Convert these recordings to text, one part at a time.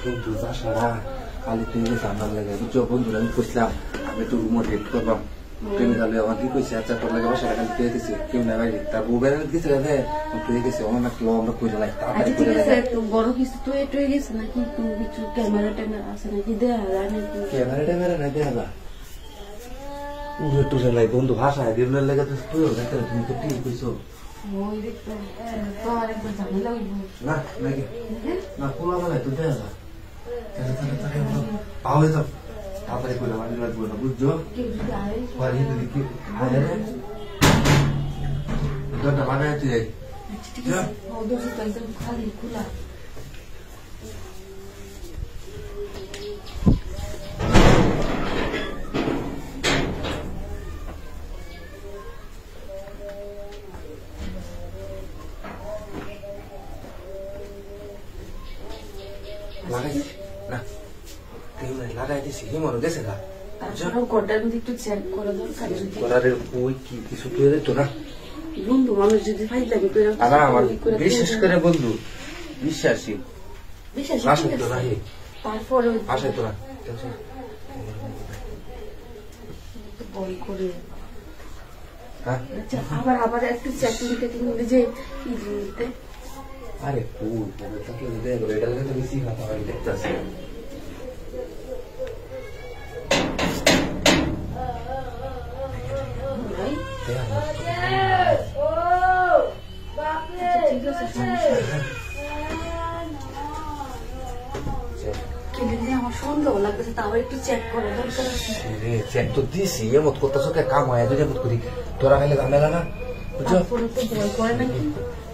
বন্ধু বাসারা কালি ট্রেনে সামনে লাগে বুঝছো বন্ধুরা আমি কইছিলাম আমি একটু রুমে ডেট করবাম ট্রেনে গেলে আমার কি কইছে আচ্ছা তোর লাগে বাসারা কালি পেয়ে গেছে কেউ না বাইরে তার বউ বেড়াতে গেছে রে পেয়ে গেছে অনেক লো আমরা কইলে লাগে তাড়াতাড়ি করে লাগে একটু বড় কিছু তো এটে গেছে নাকি কিছু ক্যামেরা ট্যামেরা আছে নাকি দেখা যায় নাকি ক্যামেরা ট্যামেরা না দেখা উড়ে টুরে লাই বন্ধু ভাষায় দিনের লাগে তো তুই তুমি তো ঠিক কইছো ওই দেখতে তো আরেকবার ঝামেলা হইব না নাকি না কোলা মানে তো দেখা পাওয়া যাও তাড়াতাড়ি করে আমি লাগবো না বুঝছো বাড়ি যদি কি আরে দরজা লাগাই তুই ঠিক আছে ও দরজা তো একদম খালি খোলা লাগাই না কেউ নাই লাগাই দিছি হিমরও গেছে না তাছাড়াও কোডটার মধ্যে একটু চেক করা দরকার কলারের বই কি কিছু তুই দিত না বন্ধু মানুষ যদি ফাইল লাগে তো আরে আমার বিশেষ করে বন্ধু বিশ্বাসী আসে তো না তারপরে আসে তো না বই করে হ্যাঁ আবার একটু চেক টেকিং যে কি দিতে আরে ফুল মানে তাকে দেখ এটা লাগে তো বেশি কথা হয় দেখতাছি আমার সন্দেহ লাগতেছে তাও একটু চেক করা দরকার আছে চেক তো দিছি এমত করতেছ কাম হয় যদি এমত করি তোরা খাইলে ঝামেলা না বুঝছো তো ভয় করে নাকি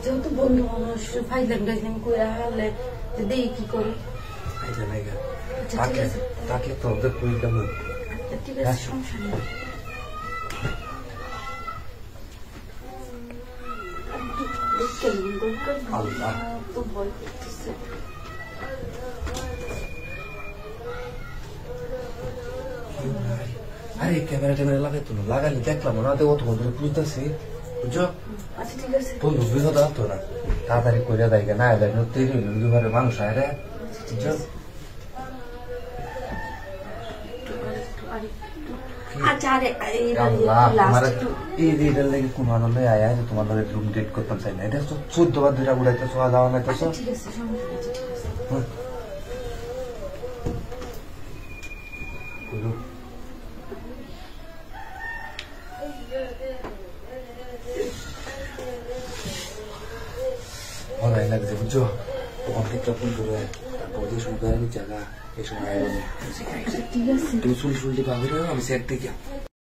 যেহেতু বন্ধু মানুষ ফাইলাম ডাইলাম করে হারলে দেখি কি করে তাকে তোদের কই কেমন ঠিক আছে সমস্যা নেই আল্লাহ তো ভয় করতেছে আরে ক্যামেরা ট্যামেরা লাগাইতো না লাগাইলে দেখলাম না তো অতক্ষণ ধরে বুঝতেছি বুঝছো আচ্ছা ঠিক আছে বন্ধু বিপদ আসতো না তাড়াতাড়ি করে দেয় না এলে তৈরি হইল দুবারে মানুষ হয় রে বুঝছো তোমার রুম ডেট করতাম চাই না এটা 14 বার 2টা উড়াইতেছো যাওয়া নাইতেছো অনেক লাগছে বুঝছো অনেকটা ফোন করে তারপর যে সুন্দর জায়গা এই সময় ঠিক আছে তুমি চুল ফুল দিবা আমি সেট দিকে